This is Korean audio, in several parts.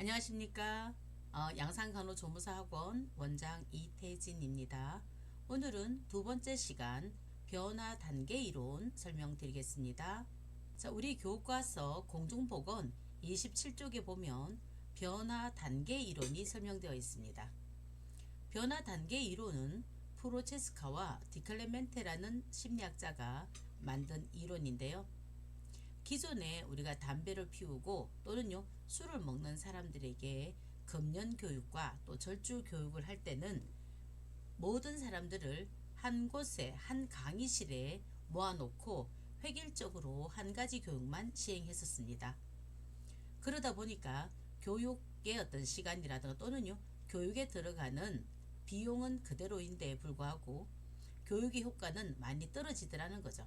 안녕하십니까. 양산간호조무사학원 원장 이태진입니다. 오늘은 두 번째 시간 변화 단계 이론 설명드리겠습니다. 자, 우리 교과서 공중보건 27쪽에 보면 변화 단계 이론이 설명되어 있습니다. 변화 단계 이론은 프로체스카와 디클레멘테라는 심리학자가 만든 이론인데요. 기존에 우리가 담배를 피우고 또는요 술을 먹는 사람들에게 금연 교육과 또 절주 교육을 할 때는 모든 사람들을 한 곳에 한 강의실에 모아놓고 획일적으로 한 가지 교육만 시행했었습니다. 그러다 보니까 교육의 어떤 시간이라든가 또는요 교육에 들어가는 비용은 그대로인데 불구하고 교육의 효과는 많이 떨어지더라는 거죠.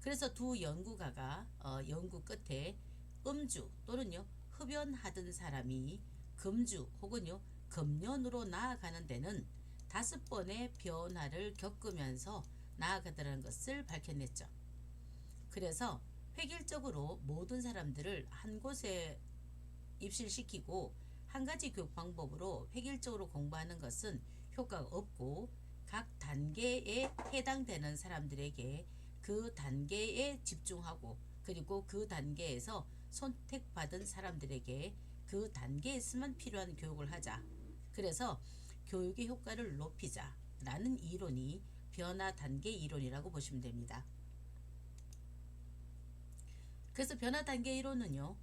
그래서 두 연구가가 연구 끝에 음주 또는요 흡연하던 사람이 금주 혹은요 금연으로 나아가는 데는 5번의 변화를 겪으면서 나아가더라는 것을 밝혀냈죠. 그래서 획일적으로 모든 사람들을 한 곳에 입실시키고 한 가지 교육 방법으로 획일적으로 공부하는 것은 효과가 없고 각 단계에 해당되는 사람들에게 그 단계에 집중하고 그리고 그 단계에서 선택받은 사람들에게 그 단계에서만 필요한 교육을 하자. 그래서 교육의 효과를 높이자 라는 이론이 변화 단계 이론이라고 보시면 됩니다. 그래서 변화 단계 이론은요,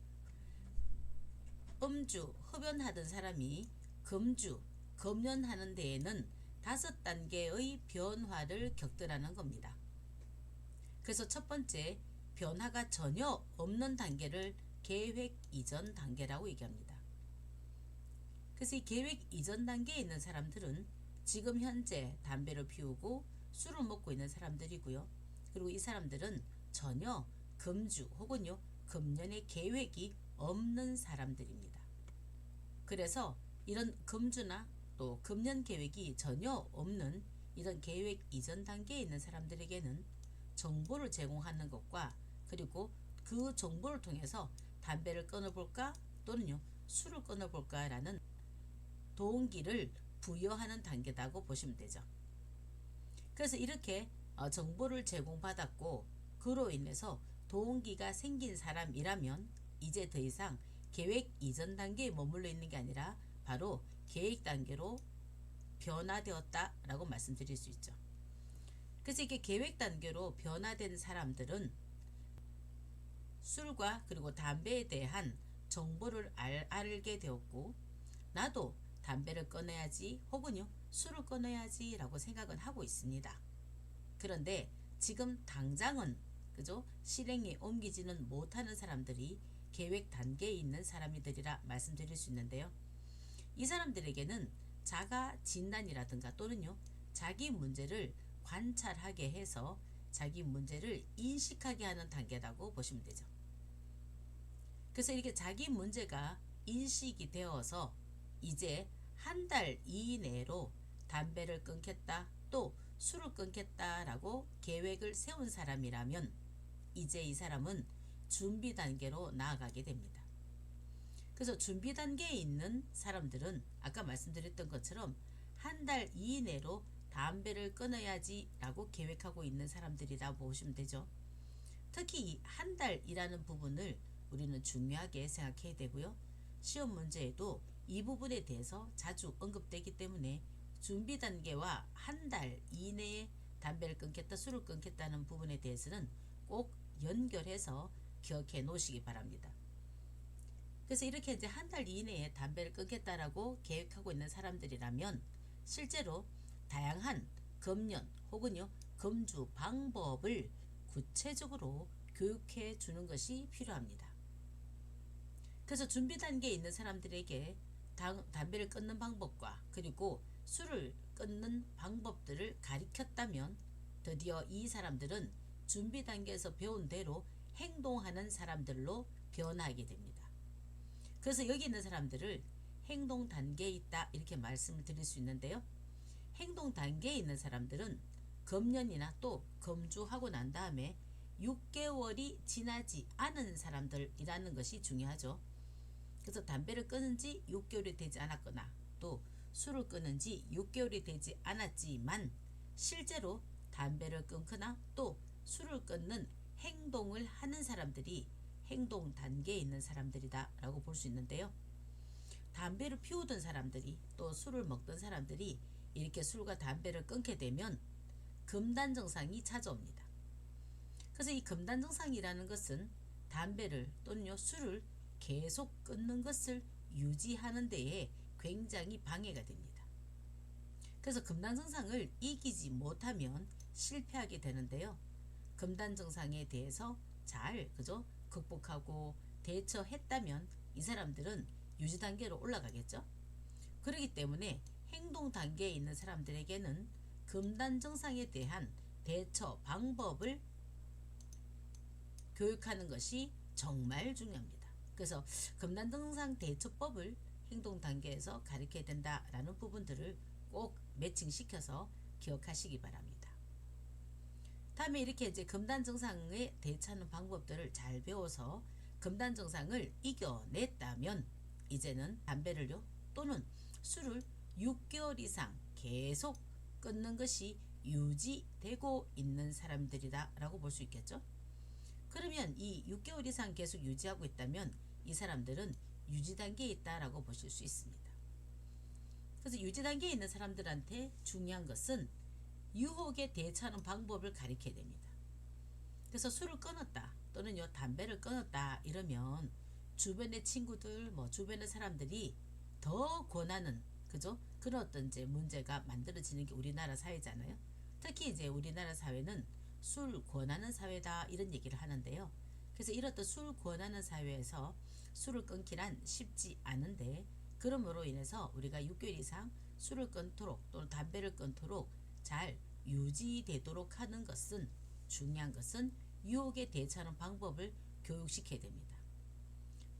음주, 흡연하던 사람이 금주, 금연하는 데에는 5단계의 변화를 겪더라는 겁니다. 그래서 첫 번째, 변화가 전혀 없는 단계를 계획 이전 단계라고 얘기합니다. 그래서 이 계획 이전 단계에 있는 사람들은 지금 현재 담배를 피우고 술을 먹고 있는 사람들이고요. 그리고 이 사람들은 전혀 금주 혹은요 금연의 계획이 없는 사람들입니다. 그래서 이런 금주나 또 금연 계획이 전혀 없는 이런 계획 이전 단계에 있는 사람들에게는 정보를 제공하는 것과 그리고 그 정보를 통해서 담배를 끊어볼까 또는요 술을 끊어볼까 라는 동기를 부여하는 단계라고 보시면 되죠. 그래서 이렇게 정보를 제공받았고 그로 인해서 동기가 생긴 사람이라면 이제 더 이상 계획 이전 단계에 머물러 있는 게 아니라 바로 계획 단계로 변화되었다 라고 말씀드릴 수 있죠. 그래서 이게 계획 단계로 변화된 사람들은 술과 그리고 담배에 대한 정보를 알게 되었고 나도 담배를 끊어야지 혹은요 술을 끊어야지 라고 생각은 하고 있습니다. 그런데 지금 당장은 그죠 실행에 옮기지는 못하는 사람들이 계획 단계에 있는 사람들이라 말씀드릴 수 있는데요. 이 사람들에게는 자가 진단이라든가 또는요 자기 문제를 관찰하게 해서 자기 문제를 인식하게 하는 단계라고 보시면 되죠. 그래서 이렇게 자기 문제가 인식이 되어서 이제 한 달 이내로 담배를 끊겠다 또 술을 끊겠다 라고 계획을 세운 사람이라면 이제 이 사람은 준비 단계로 나아가게 됩니다. 그래서 준비 단계에 있는 사람들은 아까 말씀드렸던 것처럼 한 달 이내로 담배를 끊어야지 라고 계획하고 있는 사람들이라 보시면 되죠. 특히 이 한 달이라는 부분을 우리는 중요하게 생각해야 되고요. 시험 문제에도 이 부분에 대해서 자주 언급되기 때문에 준비 단계와 한 달 이내에 담배를 끊겠다 술을 끊겠다는 부분에 대해서는 꼭 연결해서 기억해 놓으시기 바랍니다. 그래서 이렇게 이제 한 달 이내에 담배를 끊겠다라고 계획하고 있는 사람들이라면 실제로 다양한 금연 혹은요 금주 방법을 구체적으로 교육해 주는 것이 필요합니다. 그래서 준비 단계에 있는 사람들에게 담배를 끊는 방법과 그리고 술을 끊는 방법들을 가르쳤다면 드디어 이 사람들은 준비 단계에서 배운 대로 행동하는 사람들로 변화하게 됩니다. 그래서 여기 있는 사람들을 행동 단계에 있다 이렇게 말씀을 드릴 수 있는데요. 행동 단계에 있는 사람들은 금연이나 또 금주하고 난 다음에 6개월이 지나지 않은 사람들이라는 것이 중요하죠. 그래서 담배를 끊은 지 6개월이 되지 않았거나 또 술을 끊은 지 6개월이 되지 않았지만 실제로 담배를 끊거나 또 술을 끊는 행동을 하는 사람들이 행동 단계에 있는 사람들이다 라고 볼 수 있는데요. 담배를 피우던 사람들이 또 술을 먹던 사람들이 이렇게 술과 담배를 끊게 되면 금단 증상이 찾아옵니다. 그래서 이 금단 증상이라는 것은 담배를 또는 술을 계속 끊는 것을 유지하는 데에 굉장히 방해가 됩니다. 그래서 금단 증상을 이기지 못하면 실패하게 되는데요. 금단 증상에 대해서 잘 극복하고 대처했다면 이 사람들은 유지 단계로 올라가겠죠. 그렇기 때문에 행동 단계에 있는 사람들에게는 금단 증상에 대한 대처 방법을 교육하는 것이 정말 중요합니다. 그래서 금단 증상 대처법을 행동 단계에서 가르쳐야 된다라는 부분들을 꼭 매칭시켜서 기억하시기 바랍니다. 다음에 이렇게 이제 금단 증상에 대처하는 방법들을 잘 배워서 금단 증상을 이겨냈다면 이제는 담배를요 또는 술을 6개월 이상 계속 끊는 것이 유지되고 있는 사람들이다 라고 볼 수 있겠죠. 그러면 이 6개월 이상 계속 유지하고 있다면 이 사람들은 유지 단계에 있다라고 보실 수 있습니다. 그래서 유지 단계에 있는 사람들한테 중요한 것은 유혹에 대처하는 방법을 가르쳐야 됩니다. 그래서 술을 끊었다 또는 담배를 끊었다 이러면 주변의 친구들 주변의 사람들이 더 권하는 그런 어떤 이제 문제가 만들어지는 게 우리나라 사회잖아요. 특히 이제 우리나라 사회는 술 권하는 사회다 이런 얘기를 하는데요. 그래서 이렇듯 술 권하는 사회에서 술을 끊기란 쉽지 않은데 그러므로 인해서 우리가 6개월 이상 술을 끊도록 또는 담배를 끊도록 잘 유지되도록 하는 것은 중요한 것은 유혹에 대처하는 방법을 교육시켜야 됩니다.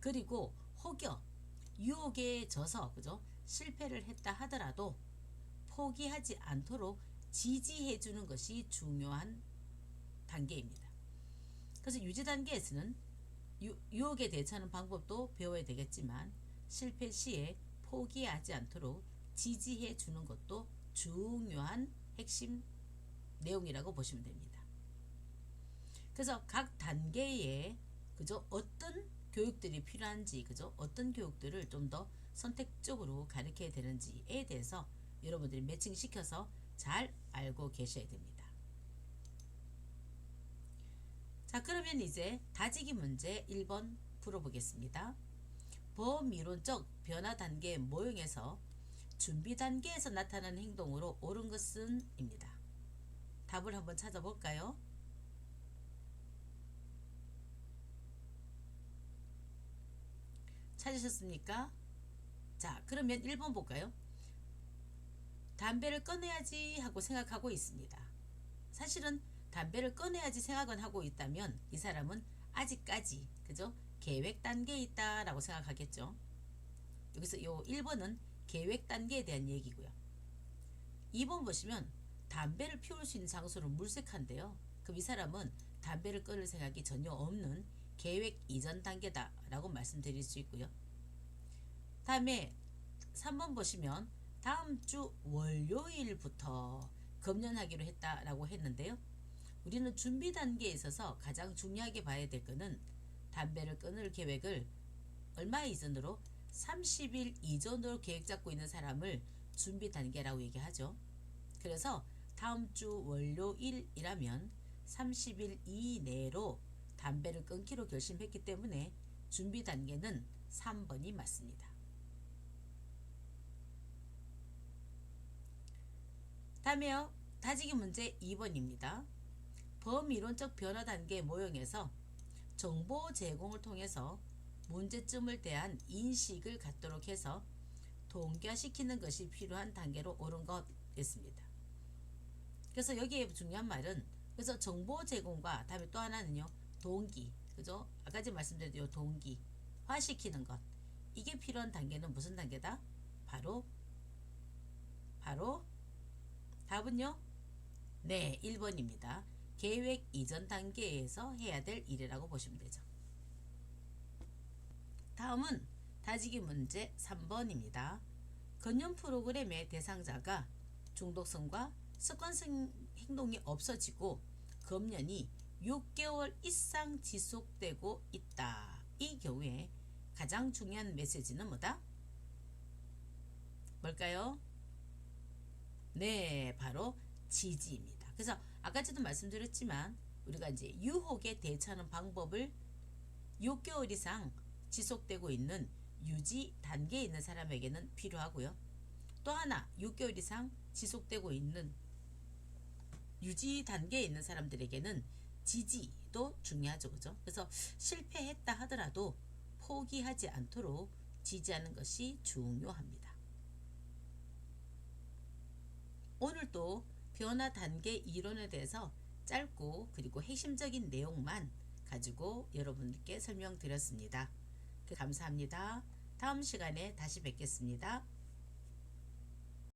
그리고 혹여 유혹에 져서 실패를 했다 하더라도 포기하지 않도록 지지해 주는 것이 중요한 단계입니다. 그래서 유지 단계에서는 유혹에 대처하는 방법도 배워야 되겠지만 실패 시에 포기하지 않도록 지지해 주는 것도 중요한 핵심 내용이라고 보시면 됩니다. 그래서 각 단계에 어떤 교육들이 필요한지 어떤 교육들을 좀 더 선택적으로 가르쳐야 되는지에 대해서 여러분들이 매칭시켜서 잘 알고 계셔야 됩니다. 자, 그러면 이제 다지기 문제 1번 풀어보겠습니다. 범이론적 변화 단계 모형에서 준비 단계에서 나타나는 행동으로 옳은 것은 입니다. 답을 한번 찾아볼까요? 찾으셨습니까? 자, 그러면 1번 볼까요? 담배를 끊어야지 하고 생각하고 있습니다. 사실은 담배를 끊어야지 생각은 하고 있다면 이 사람은 아직까지 계획 단계에 있다라고 생각하겠죠. 여기서 요 1번은 계획 단계에 대한 얘기고요. 2번 보시면 담배를 피울 수 있는 장소를 물색한대요. 그럼 이 사람은 담배를 끊을 생각이 전혀 없는 계획 이전 단계다 라고 말씀드릴 수 있고요. 다음에 3번 보시면 다음 주 월요일부터 금연하기로 했다라고 했는데요. 우리는 준비 단계에 있어서 가장 중요하게 봐야 될 것은 담배를 끊을 계획을 얼마 이전으로 30일 이전으로 계획 잡고 있는 사람을 준비 단계라고 얘기하죠. 그래서 다음 주 월요일이라면 30일 이내로 담배를 끊기로 결심했기 때문에 준비 단계는 3번이 맞습니다. 다음에요. 다지기 문제 2번입니다. 범이론적 변화 단계 모형에서 정보 제공을 통해서 문제점을 대한 인식을 갖도록 해서 동기화시키는 것이 필요한 단계로 옳은 것 됐습니다. 그래서 여기에 중요한 말은 그래서 정보 제공과 다음에 또 하나는요. 동기, 아까 전 말씀드린 요 동기화시키는 것. 이게 필요한 단계는 무슨 단계다? 바로 답은요? 네, 1번입니다. 계획 이전 단계에서 해야 될 일이라고 보시면 되죠. 다음은 다지기 문제 3번입니다. 건연 프로그램의 대상자가 중독성과 습관성 행동이 없어지고 검연이 6개월 이상 지속되고 있다. 이 경우에 가장 중요한 메시지는 뭐다? 뭘까요? 네, 바로 지지입니다. 그래서 아까 저도 말씀드렸지만 우리가 이제 유혹에 대처하는 방법을 6개월 이상 지속되고 있는 유지 단계에 있는 사람에게는 필요하고요. 또 하나 6개월 이상 지속되고 있는 유지 단계에 있는 사람들에게는 지지도 중요하죠. 그죠? 그래서 실패했다 하더라도 포기하지 않도록 지지하는 것이 중요합니다. 오늘도 변화 단계 이론에 대해서 짧고 그리고 핵심적인 내용만 가지고 여러분께 설명드렸습니다. 감사합니다. 다음 시간에 다시 뵙겠습니다.